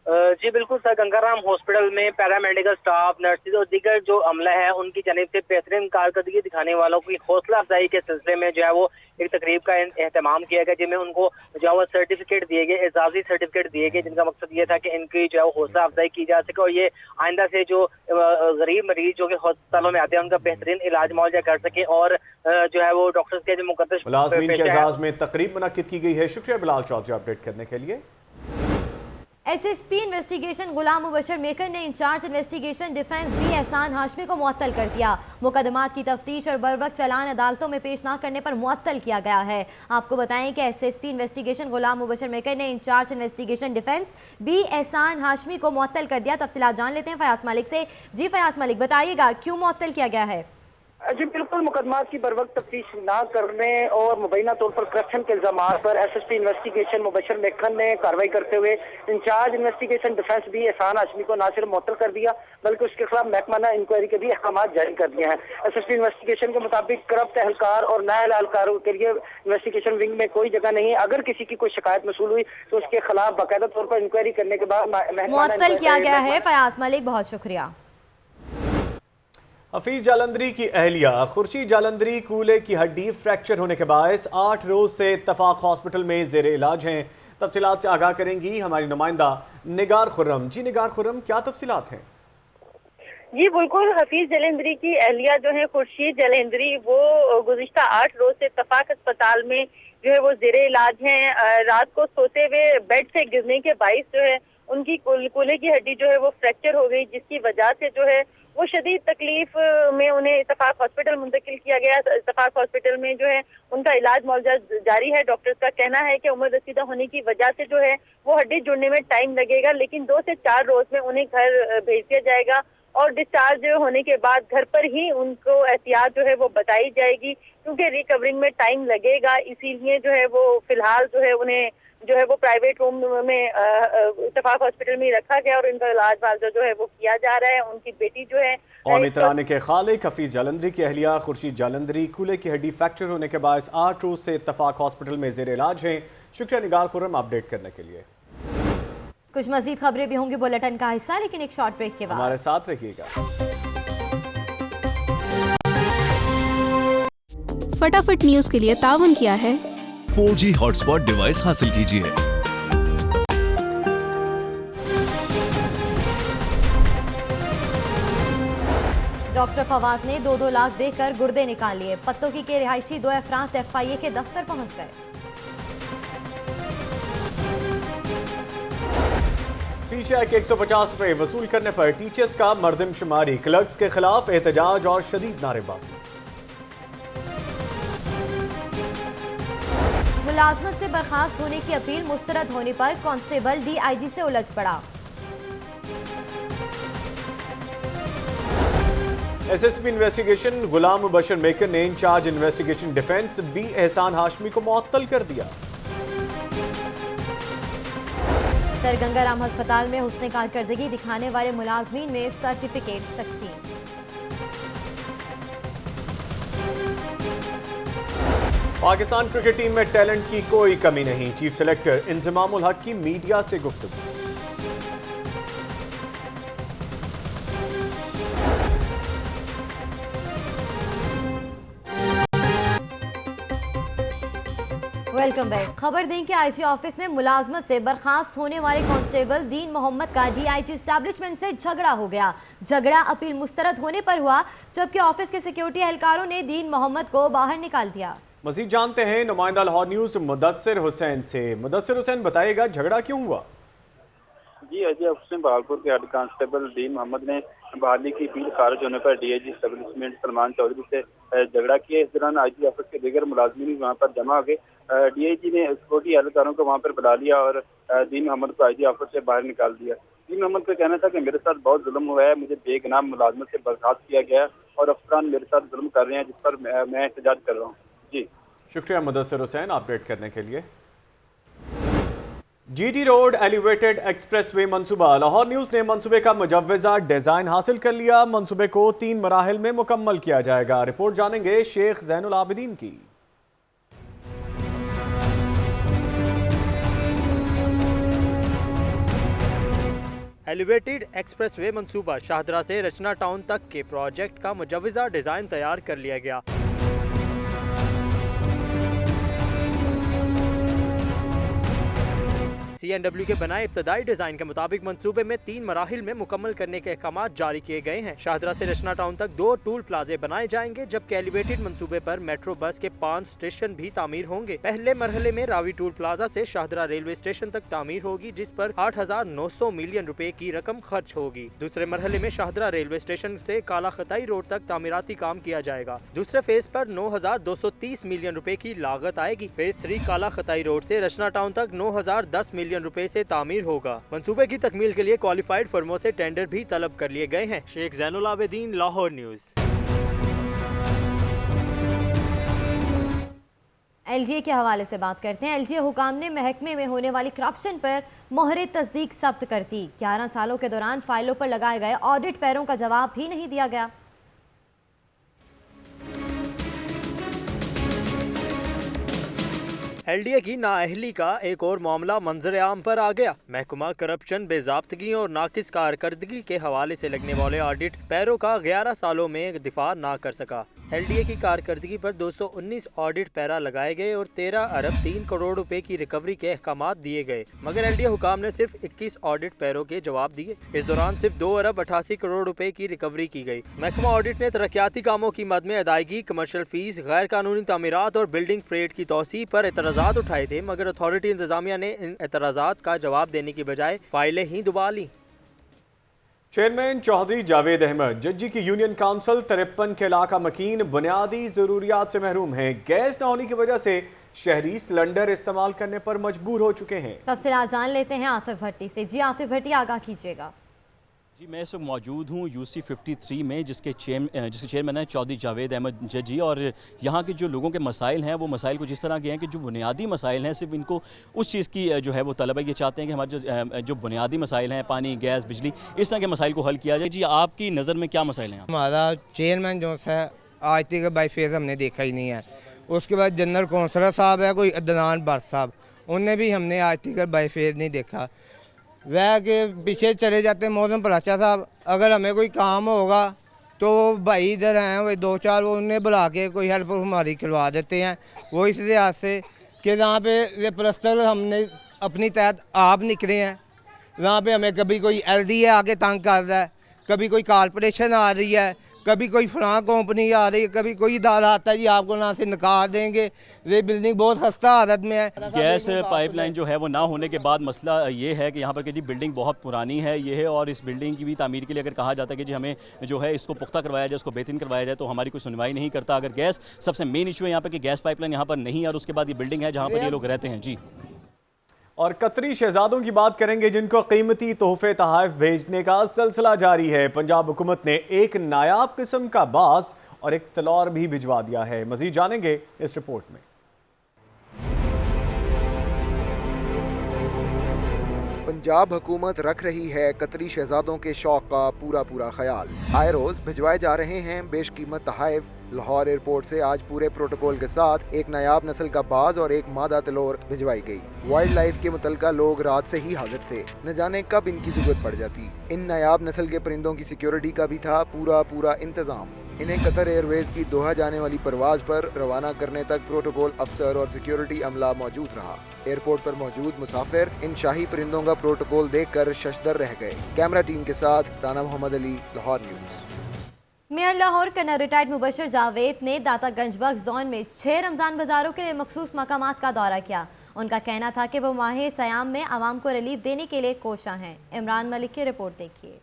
जी बिल्कुल सर, गंगाराम हॉस्पिटल में पैरामेडिकल स्टाफ, नर्सेज और दीगर जो अमला है उनकी जानिब से बेहतरीन कारकर्दगी दिखाने वालों की हौसला अफजाई के सिलसिले में जो है वो एक तकरीब का एहतमाम किया गया, जिनमें उनको जो है वो सर्टिफिकेट दिए गए, एजाजी सर्टिफिकेट दिए गए, जिनका मकसद ये था कि इनकी जो है वो हौसला अफजाई की जा सके और ये आइंदा से जो गरीब मरीज जो कि अस्पतालों में आते हैं उनका बेहतरीन इलाज मुआवजा कर सके और जो है वो डॉक्टर्स के जो मुकद्दस मुलाजमीन के एजाज में तकरीब मुनक्किद की गई है। शुक्रिया बिलाल चौधरी अपडेट करने के लिए। एसएसपी इन्वेस्टिगेशन गुलाम मुबशर मेकर ने इंचार्ज इन्वेस्टिगेशन डिफेंस भी एहसान हाशमी को मुअत्तल कर दिया। मुकदमात की तफ्तीश और बरवक्त चालान अदालतों में पेश न करने पर मुअत्तल किया गया है। आपको बताएं कि एसएसपी इन्वेस्टिगेशन गुलाम मुबशर मेकर ने इंचार्ज इन्वेस्टिगेशन डिफेंस भी एहसान हाशमी को मुअत्तल कर दिया। तफसीलात जान लेते हैं फयाज मलिक से। जी फयाज मलिक, बताइएगा क्यों मुअत्तल किया गया है? जी बिल्कुल, मुकदमात की बरवक्त तफ्तीश न करने और मुबैना तौर पर करप्शन के इल्जाम पर एसएसपी इन्वेस्टिगेशन मुबशर मेकर ने कार्रवाई करते हुए इंचार्ज इन्वेस्टिगेशन डिफेंस भी एहसान हाशमी को न सिर्फ मुअत्तल कर दिया बल्कि उसके खिलाफ महकमाना इंक्वायरी के भी अहकाम जारी कर दिए हैं। एसएसपी इन्वेस्टिगेशन के मुताबिक करप्ट एहलकार और नाअहल एहलकारों के लिए इन्वेस्टिगेशन विंग में कोई जगह नहीं है। अगर किसी की कोई शिकायत मसूल हुई तो उसके खिलाफ बाकायदा तौर पर इंक्वायरी करने के बाद मुअत्तल किया गया है। फयाज मलिक, बहुत शुक्रिया। हफीज जालंधरी की अहलिया खुर्शीद जालंधरी कूल्हे की हड्डी फ्रैक्चर होने के बायस 8 रोज से इत्तफाक हॉस्पिटल में जेर इलाज हैं। तफसीलात से आगाह करेंगी हमारी नुमाइंदा निगार खुर्रम। जी निगार खुर्रम, क्या तफसीलात हैं? जी बिल्कुल, हफीज जलंधरी की अहलिया जो है खुर्शीद जलंधरी, वो गुज़िश्ता 8 रोज से इत्तफाक अस्पताल में जो है वो ज़ेरे इलाज हैं। रात को सोते हुए बेड से गिरने के बाइस जो है उनकी कूल्हे की हड्डी जो है वो फ्रैक्चर हो गई, जिसकी वजह से जो है वो शदीद तकलीफ में उन्हें इत्तफाक हॉस्पिटल मुंतकिल किया गया। इत्तफाक हॉस्पिटल में जो है उनका इलाज मुआवजा जारी है। डॉक्टर्स का कहना है कि उम्र रसीदा होने की वजह से जो है वो हड्डी जुड़ने में टाइम लगेगा, लेकिन 2 से 4 रोज में उन्हें घर भेज दिया जाएगा और डिस्चार्ज होने के बाद घर पर ही उनको एहतियात जो है वो बताई जाएगी, क्योंकि रिकवरिंग में टाइम लगेगा। इसीलिए जो है वो फिलहाल जो है उन्हें जो है वो प्राइवेट रूम में इत्तफाक हॉस्पिटल में रखा गया और इनका इलाज मुआवजा जो है वो किया जा रहा है। उनकी बेटी जो है कौमी तराने के खालिक हफीज जालंधरी की अहलिया खुर्शीद जालंधरी कूल्हे की हड्डी फ्रैक्चर होने के बाद 8 रोज से इत्तफाक हॉस्पिटल में ज़ेर इलाज हैं। शुक्रिया निगार खुर्रम अपडेट करने के लिए। कुछ मजीद खबरें भी होंगी बुलेटिन का हिस्सा, लेकिन एक शॉर्ट ब्रेक के बाद हमारे साथ रहिएगा। फटाफट न्यूज के लिए तावन किया है 4G हॉटस्पॉट डिवाइस हासिल कीजिए। डॉक्टर फवाद ने 2-2 लाख देकर गुर्दे निकाल लिए। पत्तोकी के रिहायशी 2 अफराद FIA के दफ्तर पहुंच गए। टीचर के 150 रुपए वसूल करने पर टीचर्स का मर्दमशुमारी, क्लर्क्स के खिलाफ एहतजाज और शदीद नारेबाजी। मुलाजमत से बर्खास्त होने की अपील मुस्तरद होने पर कांस्टेबल DIG से उलझ पड़ा। SSP इन्वेस्टिगेशन गुलाम मुबशर मेकर ने इंचार्ज इन्वेस्टिगेशन डिफेंस B एहसान हाशमी को मुअत्तल कर दिया। सर गंगाराम अस्पताल में हुस्ने कारकर्दगी दिखाने वाले मुलाजमीन में सर्टिफिकेट्स तकसीम। पाकिस्तान क्रिकेट टीम में टैलेंट की कोई कमी नहीं, चीफ सेलेक्टर इंजमामुल हक की मीडिया से गुफ्तगू। Welcome back. खबर दें कि IG ऑफिस में मुलाजमत से बर्खास्त होने वाले कांस्टेबल दीन मोहम्मद का DIG एस्टैब्लिशमेंट से झगड़ा हो गया। झगड़ा अपील मुस्तरद होने पर हुआ, जबकि ऑफिस के सिक्योरिटी एहलकारों ने दीन मोहम्मद को बाहर निकाल दिया। मजीद जानते हैं नुमाइंदा लाहौर न्यूज मुदस्सिर हुसैन से। मुदस्सिर हुसैन, बताइएगा झगड़ा क्यों हुआ? जी IG ऑफिस में बहालपुर के हेड कांस्टेबल दीन मोहम्मद ने बहाली की अपील खारिज होने पर DIG एस्टैब्लिशमेंट सलमान चौधरी से झगड़ा किया। इस दौरान IG ऑफिस के दीगर मुलाजमीन वहाँ पर जमा हो गए। DIG ने सिक्योरिटी एहलकारों को वहाँ पर बुला लिया और दीन मोहम्मद को IG ऑफिस से बाहर निकाल दिया। दीन मोहम्मद का कहना था कि मेरे साथ बहुत जुल्म हुआ है, मुझे बेगुनाह मुलाजमत से बर्खास्त किया गया और अफसरान मेरे साथ जुल्म कर रहे हैं, जिस पर मैं एहतजाज कर रहा हूँ। जी शुक्रिया मुदस्सिर हुसैन अपडेट करने के लिए। GT रोड एलिवेटेड एक्सप्रेसवे मंसूबा। लाहौर न्यूज ने मंसूबे का मुजव्वजा डिजाइन हासिल कर लिया। मंसूबे को 3 मराहिल में मुकम्मल किया जाएगा। रिपोर्ट जानेंगे शेख जैनुल आबिदीन की। एलिवेटेड एक्सप्रेसवे मंसूबा शाहदरा से रचना टाउन तक के प्रोजेक्ट का मुजव्वजा डिजाइन तैयार कर लिया गया। CNW के बनाए इब्तदाई डिजाइन के मुताबिक मंसूबे में 3 मराहिल में मुकम्मल करने के अहकाम जारी किए गए हैं। शाहदरा से रचना टाउन तक 2 टूल प्लाजे बनाए जाएंगे, जबकि एलिवेटेड मंसूबे पर मेट्रो बस के 5 स्टेशन भी तामीर होंगे। पहले मरहले में रावी टूल प्लाजा से शाहदरा रेलवे स्टेशन तक तामीर होगी, जिस पर 8,900 मिलियन रुपए की रकम खर्च होगी। दूसरे मरहले में शाहदरा रेलवे स्टेशन से काला खताई रोड तक तामीराती काम किया जाएगा। दूसरे फेज पर 9,230 मिलियन रुपए की लागत आएगी। फेज 3 काला खताई रोड से रचना टाउन तक 9,010 मिलियन रुपए से तामीर होगा। मंसूबे की तकमील के लिए क्वालिफाइड फर्मों से टेंडर भी तलब कर लिए गए हैं। शेख जैनुल आबिदीन, लाहौर न्यूज। LGA के हवाले से बात करते हैं। LGA हुकाम ने महकमे में होने वाली करप्शन पर मोहरे तस्दीक सब्त कर दी। 11 सालों के दौरान फाइलों पर लगाए गए ऑडिट पैरों का जवाब भी नहीं दिया गया। एलडीए की नाअहली का एक और मामला मंजर आम पर आ गया। महकमा करप्शन, बेजाब्तगी और नाकिस कारकर्दगी के हवाले से लगने वाले ऑडिट पैरों का 11 सालों में दिफा ना कर सका। एलडीए की कारकर्दगी पर 219 ऑडिट पैरा लगाए गए और 13 अरब 3 करोड़ रुपए की रिकवरी के अहकामात दिए गए, मगर एलडीए हुकाम ने सिर्फ 21 ऑडिट पैरों के जवाब दिए। इस दौरान सिर्फ 2 अरब 88 करोड़ रुपए की रिकवरी की गई। महकमा ऑडिट ने तरक्याती कामों की मद में अदायगी, कमर्शियल फीस, गैर कानूनी तामीरात और बिल्डिंग परेड की तोसी पर एतराज़ात उठाए थे, मगर अथॉरिटी इंतजामिया ने इन एतराज़ात का जवाब देने की बजाय फाइलें ही दुबा ली। चेयरमैन चौधरी जावेद अहमद, जज्जी की यूनियन काउंसिल 53 के इलाका मकीन बुनियादी ज़रूरियात से महरूम हैं। गैस न होने की वजह से शहरी सिलेंडर इस्तेमाल करने पर मजबूर हो चुके हैं। तफसीलात जान लेते हैं आतिफ भट्टी से। जी आतिफ भट्टी, आगाह कीजिएगा। जी, मैं इस वक्त मौजूद हूँ यूसी 53 में, जिसके चेयरमैन है चौधरी जावेद अहमद जज्जी। और यहाँ के जो लोगों के मसाइल हैं वो मसाइल कुछ इस तरह के हैं कि जो बुनियादी मसाइल हैं सिर्फ इनको उस चीज़ की जो है वो तलब है, ये चाहते हैं कि हमारे जो बुनियादी मसाइल हैं, पानी, गैस, बिजली, इस तरह के मसाइल को हल किया जाए। जी, आपकी नज़र में क्या मसाइल हैं? हमारा चेयरमैन जो है आज तक बाई फेस हमने देखा ही नहीं है। उसके बाद जनरल कौंसलर साहब है कोई अदनान भट्ट साहब, उन्हें भी हमने आज तक बाई फेस नहीं देखा। वह के पीछे चले जाते मौसम पराचा साहब, अगर हमें कोई काम होगा तो भाई इधर हैं वही 2-4 वो उन्हें बुला के कोई हेल्प हमारी करवा देते हैं। वो इस लिहाज से कि यहाँ पे प्लस्तर हमने अपनी तहत आप निकले हैं, वहाँ पे हमें कभी कोई एलडीए आके तंग कर रहा है, कभी कोई कॉरपोरेशन आ रही है, कभी कोई फलां कंपनी आ रही है, कभी कोई इदारा आता है जी आपको यहाँ से निकाल देंगे। ये बिल्डिंग बहुत खस्ता हालत में है। गैस पाइपलाइन जो है वो ना होने के बाद मसला ये है कि यहाँ पर कि जी बिल्डिंग बहुत पुरानी है ये है, और इस बिल्डिंग की भी तामीर के लिए अगर कहा जाता है कि जी हमें जो है इसको पुख्ता करवाया जाए, इसको बेहतरीन करवाया जाए, तो हमारी कोई सुनवाई नहीं करता। अगर गैस सबसे मेन इशू है यहाँ पर कि गैस पाइपलाइन यहाँ पर नहीं है, और उसके बाद ये बिल्डिंग है जहाँ पर ये लोग रहते हैं। जी, और कतरी शहजादों की बात करेंगे जिनको कीमती तोहफे तोहफ़ भेजने का सिलसिला जारी है। पंजाब हुकूमत ने एक नायाब किस्म का बाज और एक तलवार भी भिजवा दिया है। मजीद जानेंगे इस रिपोर्ट में। पंजाब हुकूमत रख रही है कतरी शहजादों के शौक का पूरा ख्याल। आए रोज भिजवाए जा रहे हैं बेशकीमत तोहफ़े। लाहौर एयरपोर्ट से आज पूरे प्रोटोकॉल के साथ एक नायाब नस्ल का बाज और एक मादा तलोर भिजवाई गई। वाइल्ड लाइफ के मुतल्लिका लोग रात से ही हाजिर थे, न जाने कब इनकी जरूरत पड़ जाती। इन नायाब नस्ल के परिंदों की सिक्योरिटी का भी था पूरा इंतजाम। इन्हें कतर एयरवेज की दोहा जाने वाली परवाज पर रवाना करने तक प्रोटोकॉल अफसर और सिक्योरिटी अमला मौजूद रहा। एयरपोर्ट पर मौजूद मुसाफिर इन शाही परिंदों का प्रोटोकॉल देखकर शशदर रह गए। कैमरा टीम के साथ Rana Mohammad Ali, Lahore news. Mayor Lahore colonel retired Mubashar Javed ने दाता गंजबख्श जोन में 6 रमज़ान बाज़ारों के लिए मखसूस मकामात का दौरा किया। उनका कहना था कि वो माह सयाम में आवाम को रिलीफ देने के लिए कोशां हैं। इमरान मलिक की रिपोर्ट देखिए।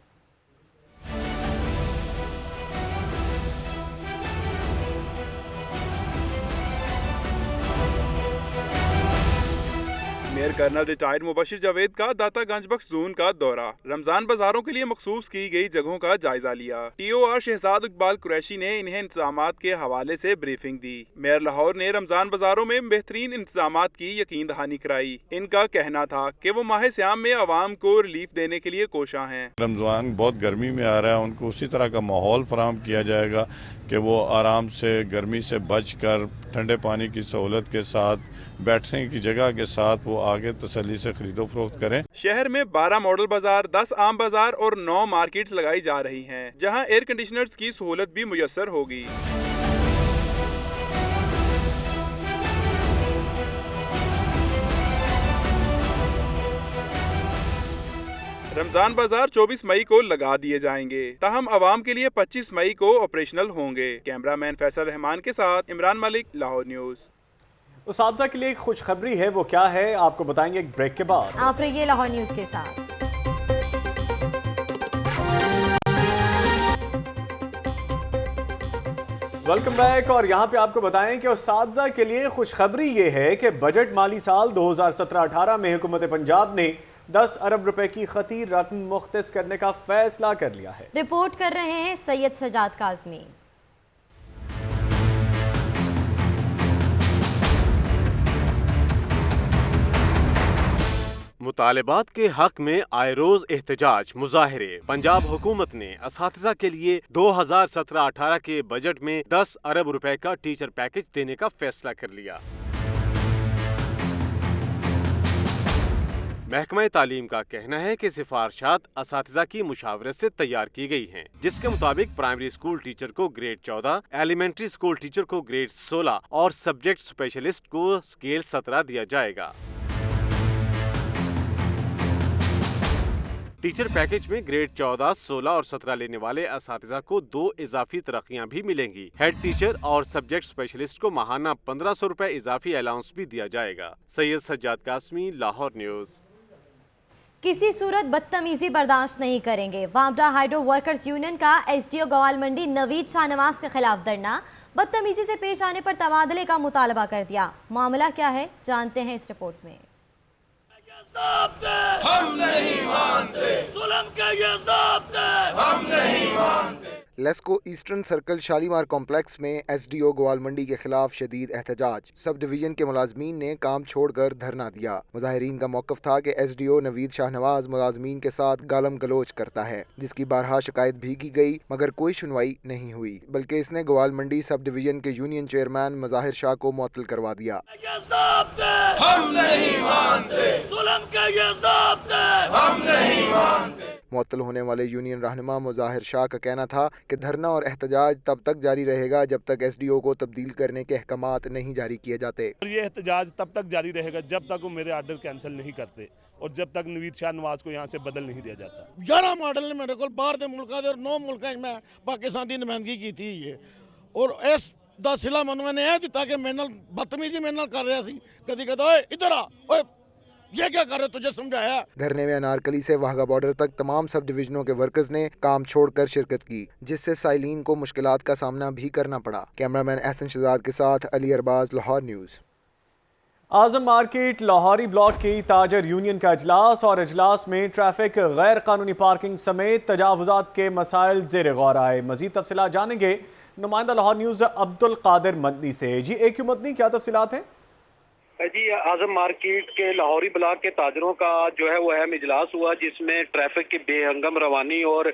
Mayor colonel retired Mubashir Javed का दाता गंजबख्श जोन का दौरा, रमजान बाजारों के लिए मखसूस की गई जगहों का जायजा लिया। TOR शहजाद इकबाल कुरैशी ने इन्हें इंतजामात के हवाले से ब्रीफिंग दी। मेयर लाहौर ने रमजान बाजारों में बेहतरीन इंतजामात की यकीन दहानी कराई। इनका कहना था कि वो माह स्याम में आवाम को रिलीफ देने के लिए कोशां हैं। रमजान बहुत गर्मी में आ रहा है, उनको उसी तरह का माहौल फराहम किया जाएगा कि वो आराम से गर्मी से बचकर ठंडे पानी की सहूलत के साथ, बैठने की जगह के साथ वो आगे तसल्ली से खरीदो फरोख्त करें। शहर में 12 मॉडल बाजार, 10 आम बाजार और 9 मार्केट्स लगाई जा रही हैं, जहां एयर कंडीशनर्स की सहूलत भी मुयस्सर होगी। रमजान बाजार 24 मई को लगा दिए जाएंगे, ताहम आवाम के लिए 25 मई को ऑपरेशनल होंगे। कैमरामैन फैसल रहमान के साथ इमरान मलिक, लाहौर न्यूज़। उसातिज़ा के लिए एक खुशखबरी है, वो क्या है आपको बताएंगे एक ब्रेक के बाद। आप रहिए लाहौर न्यूज़ के साथ। Welcome back. और यहाँ पे आपको बताएं कि उसातिज़ा के लिए खुशखबरी ये है कि बजट माली साल 2017-18 में हुकूमत पंजाब ने 10 अरब रुपए की खती रकम मुख्तस करने का फैसला कर लिया है। रिपोर्ट कर रहे हैं सैयद सजाद काज़मी। मुतालिबात के हक में आए रोज एहतजाज मुजाहिरे। पंजाब हुकूमत ने असातिज़ा के लिए 2017-18 के बजट में 10 अरब रुपए का टीचर पैकेज देने का फैसला कर लिया। महकमा तालीम का कहना है कि सिफारिशात असातिज़ा की मुशावरत से तैयार की गई हैं, जिसके मुताबिक प्राइमरी स्कूल टीचर को ग्रेड 14, एलिमेंट्री स्कूल टीचर को ग्रेड 16 और सब्जेक्ट स्पेशलिस्ट को स्केल 17 दिया जाएगा। टीचर पैकेज में ग्रेड 14, 16 और 17 लेने वाले असातिज़ा को 2 इजाफी तरक्कियां भी मिलेंगी। हेड टीचर और सब्जेक्ट स्पेशलिस्ट को माहाना 1500 रुपए इजाफी अलाउंस भी दिया जाएगा। सैयद सज्जाद कासमी, लाहौर न्यूज़। किसी सूरत बदतमीजी बर्दाश्त नहीं करेंगे। वामडा हाइड्रो वर्कर्स यूनियन का एसडीओ गवालमंडी नवीद शाहनवाज के खिलाफ धरना। बदतमीजी से पेश आने पर तबादले का मुतालबा कर दिया। मामला क्या है, जानते हैं इस रिपोर्ट में। हम नहीं मानते, जुल्म के ये ज़ाब्ते हम नहीं मानते। LESCO eastern circle Shalimar complex में एसडीओ गवालमंडी के खिलाफ शदीद एहतजाज। सब डिवीजन के मुलाजमीन ने काम छोड़कर धरना दिया। मुजाहिरीन का मौक़िफ़ था कि एसडीओ नवीद शाहनवाज मुलाजमीन के साथ गालम गलोच करता है, जिसकी बारहा शिकायत भी की गई मगर कोई सुनवाई नहीं हुई, बल्कि इसने गवालमंडी सब डिवीजन के यूनियन चेयरमैन मज़ाहिर शाह को मुअत्तल करवा दिया। हम नहीं मानते, जुल्म के ये ज़ाब्ते हम नहीं मानते। मुअत्तल होने वाले यूनियन रहनुमा मुज़ाहिर शाह का कहना था कि धरना और एहतजाज तब तक जारी रहेगा जब तक एसडीओ को तब्दील करने के अहकामात नहीं जारी किए जाते। ये एहतजाज तब तक जारी रहेगा जब तक वो मेरे आर्डर कैंसिल नहीं करते और जब तक नवीद शाह नवाज को यहाँ से बदल नहीं दिया जाता। 11 मॉडल ने मेरे को बाहर के मुल्क और 9 मुल्क में पाकिस्तान की नुमाइंदगी की थी ये, और इस दा सिला मैंने यह दिता कि मेरे बदतमीजी मेरे कर रहा सी, कदी कहता इधर आ, ओए ये क्या कर रहे, तुझे समझाया। धरने में अनारकली से वाघा बॉर्डर तक तमाम सब डिवीजनों के वर्कर्स ने काम छोड़कर शिरकत की, जिससे साइलिन को मुश्किलात का सामना भी करना पड़ा। कैमरामैन एहसन शहजाद के साथ अली अरबाज, लाहौर न्यूज़। आजम मार्केट लाहौरी ब्लॉक की ताजर यूनियन का इजलास और इजलास में ट्रैफिक, गैर कानूनी पार्किंग समेत तजावुजात के मसाइल ज़ेर गौर आए। मजीद तफसीलात जानेंगे नुमाइंदा लाहौर न्यूज़ अब्दुल कादिर मदनी से। जी AQ मदनी, क्या तफसीलात हैं? जी, आजम मार्केट के लाहौरी ब्लॉक के ताजरों का जो है वो अहम इजलास हुआ, जिसमें ट्रैफिक की बेहंगम रवानी और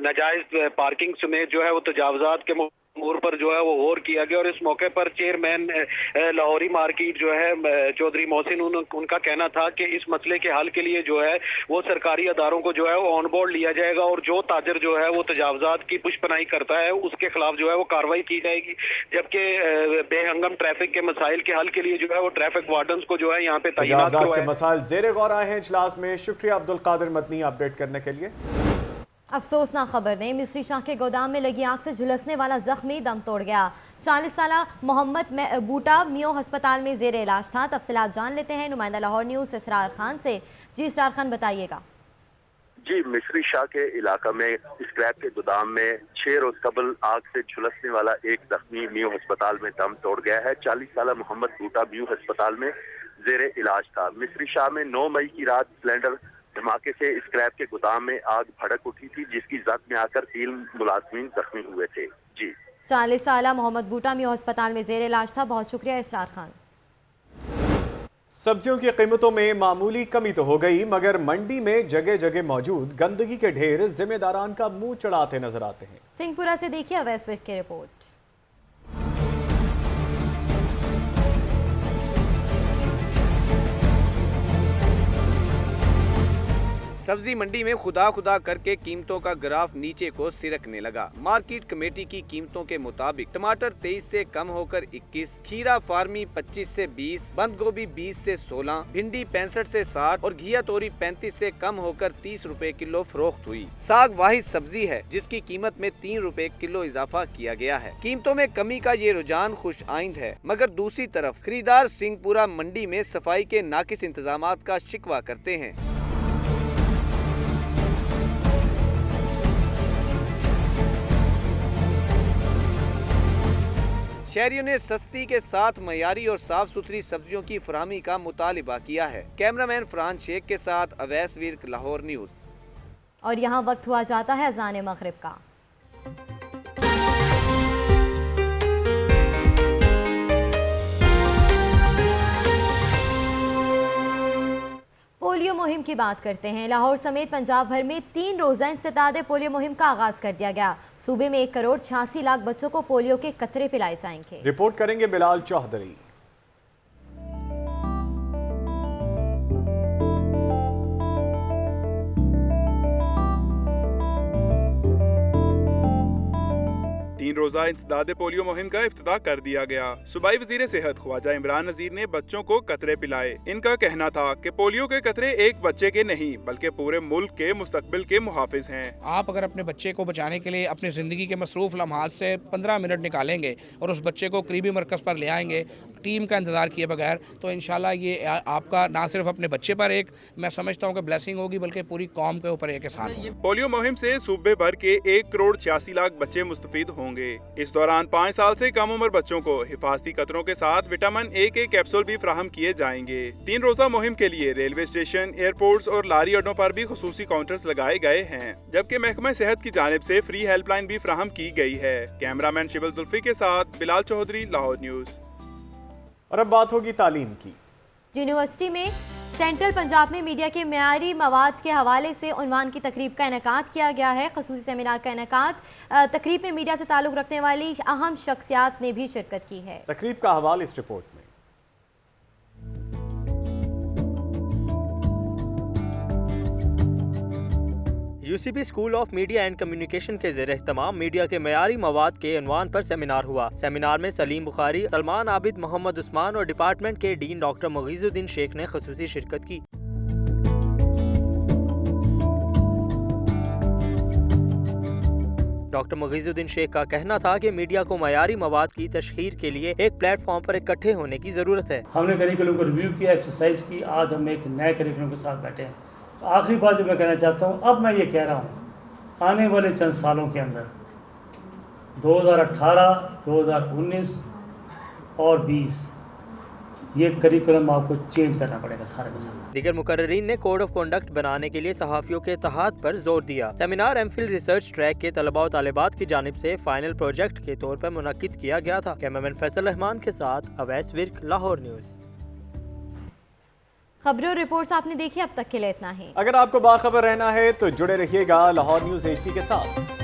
नाजायज पार्किंग समेत जो है वो तजावुजात के मोड़ पर जो है वो गौर किया गया। और इस मौके पर चेयरमैन लाहौरी मार्केट जो है चौधरी मोहसिन, उनका कहना था कि इस मसले के हल के लिए जो है वो सरकारी अदारों को जो है वो ऑन बोर्ड लिया जाएगा और जो ताजर जो है वो तजावुजात की पुष्पनाई करता है उसके खिलाफ जो है वो कार्रवाई की जाएगी। जबकि बेहंगम ट्रैफिक के मसाइल के हल के लिए जो है वो ट्रैफिक वार्डन्स को जो है यहाँ पे तैनात करवाया है। मसाइल ज़ेर गौर आए हैं इजलास में। शुक्रिया अब्दुल कादिर मदनी अपडेट करने के लिए। अफसोसनाक खबर ने मिस्री शाह के गोदाम में लगी आग से झुलसने वाला जख्मी दम तोड़ गया। 40 साला मोहम्मद बूटा मियो अस्पताल में जेर इलाज था। तफसीलात जान लेते हैं नुमाइंदा लाहौर न्यूज़ इसरार खान से। जी इसरार खान, बताइएगा। जी, मिस्री शाह के इलाका में स्क्रैप के गोदाम में 6 रोज कबल आग से झुलसने वाला एक जख्मी मियो अस्पताल में दम तोड़ गया है। 40 साला मोहम्मद बूटा मियो अस्पताल में जेर इलाज था। मिस्री शाह में 9 मई की रात सिलेंडर धमाके से स्क्रैप के गोदाम में आग भड़क उठी थी, जिसकी जद में आकर 3 मुलाजमीन जख्मी हुए थे। जी, 40 साला मोहम्मद बूटा मियो अस्पताल में जेर इलाज था। बहुत शुक्रिया इसरार खान। सब्जियों की कीमतों में मामूली कमी तो हो गई, मगर मंडी में जगह जगह मौजूद गंदगी के ढेर जिम्मेदारान का मुंह चढ़ाते नजर आते हैं। सिंहपुरा से देखिए अवैस विक की रिपोर्ट। सब्जी मंडी में खुदा खुदा करके कीमतों का ग्राफ नीचे को सिरकने लगा। मार्केट कमेटी की कीमतों के मुताबिक टमाटर 23 से कम होकर 21, खीरा फार्मी 25 से 20, बंद गोभी 20 से 16, भिंडी 65 से 60 और घिया तोरी 35 से कम होकर 30 रुपए किलो फरोख्त हुई। साग वाहिद सब्जी है जिसकी कीमत में 3 रुपए किलो इजाफा किया गया है। कीमतों में कमी का ये रुझान खुश आइंद है, मगर दूसरी तरफ खरीदार सिंहपुरा मंडी में सफाई के नाकिस इंतजामात का शिकवा करते हैं। शहरियों ने सस्ती के साथ मयारी और साफ सुथरी सब्जियों की फराहमी का मुतालिबा किया है। कैमरामैन फरहान शेख के साथ अवैस विर्क, लाहौर न्यूज़। और यहाँ वक्त हुआ जाता है अज़ान मग़रिब का। पोलियो मुहिम की बात करते हैं। लाहौर समेत पंजाब भर में 3 रोज़ा इंसदाद पोलियो मुहिम का आगाज कर दिया गया। सूबे में 1,86,00,000 बच्चों को पोलियो के कतरे पिलाए जाएंगे। रिपोर्ट करेंगे बिलाल चौधरी। रोजा इंसदाद पोलियो मुहिम का इफ्तिताह कर दिया गया। सूबाई वजीर सेहत ख्वाजा इमरान नजीर ने बच्चों को कतरे पिलाए। इनका कहना था कि पोलियो के कतरे एक बच्चे के नहीं बल्कि पूरे मुल्क के मुस्तकबिल के मुहाफिज हैं। आप अगर अपने बच्चे को बचाने के लिए अपनी ज़िंदगी के मसरूफ़ लम्हात से 15 मिनट निकालेंगे और उस बच्चे को करीबी मरकज़ पर ले आएंगे टीम का इंतज़ार किए बगैर, तो इंशाल्लाह ये आपका ना सिर्फ अपने बच्चे पर एक, मैं समझता हूँ कि ब्लेसिंग होगी, बल्कि पूरी कौम के ऊपर एक एहसान होगा। पोलियो मुहिम से सूबे भर के 1,86,00,000 बच्चे मुस्तफीद होंगे। इस दौरान 5 साल से कम उम्र बच्चों को हिफाजती कतरों के साथ विटामिन ए के कैप्सूल भी फराहम किए जाएंगे। 3 रोजा मुहिम के लिए रेलवे स्टेशन, एयरपोर्ट्स और लारी अड्डों पर भी खुसूसी काउंटर्स लगाए गए हैं, जबकि महकमा सेहत की जानिब से फ्री हेल्पलाइन भी फराहम की गई है। कैमरामैन शिबल जुल्फी के साथ बिलाल चौधरी, लाहौर न्यूज़। और अब बात होगी तालीम की। यूनिवर्सिटी में सेंट्रल पंजाब में मीडिया के मेयारी मवाद के हवाले से उन्वान की तकरीब का इनेकाद किया गया है। खसूसी सेमिनार का इनेकाद, तकरीब में मीडिया से ताल्लुक़ रखने वाली अहम शख्सियात ने भी शिरकत की है। तकरीब का हवाला इस रिपोर्ट में। UCB school of media and communication के ज़ेर एहतमाम मीडिया के मेयारी मवाद के उन्वान पर सेमिनार हुआ। सेमिनार में सलीम बुखारी, सलमान आबिद, मोहम्मद उस्मान और डिपार्टमेंट के डीन डॉक्टर मुगीजुद्दीन शेख ने खसूसी शिरकत की। डॉक्टर मुगीजुद्दीन शेख का कहना था कि मीडिया को मयारी मवाद की तशहीर के लिए एक प्लेटफॉर्म पर इकट्ठे होने की ज़रूरत है। हमने करिकुलम को रिव्यू किया, एक्सरसाइज की, आज हम एक नए करिकुलम के साथ बैठे हैं। तो आखिरी बात जो मैं कहना चाहता हूँ, अब मैं ये कह रहा हूँ, आने वाले चंद सालों के अंदर 2018, 2019 और 20 ये करिकुलम आपको चेंज करना पड़ेगा सारे का सारा। दीगर मुकर्रीन ने कोड ऑफ कंडक्ट बनाने के लिए सहाफ़ियों के इत्तेहाद पर जोर दिया। सेमिनार एमफिल रिसर्च ट्रैक के तलबा और तालिबात की जानिब से फाइनल प्रोजेक्ट के तौर पर मुनक्किद किया गया था। कैमरामैन फैसल रहमान के साथ अवैस विर्क, लाहौर न्यूज़। खबरों और रिपोर्ट्स आपने देखी, अब तक के लिए इतना ही। अगर आपको बाखबर रहना है तो जुड़े रहिएगा लाहौर न्यूज़ HD के साथ।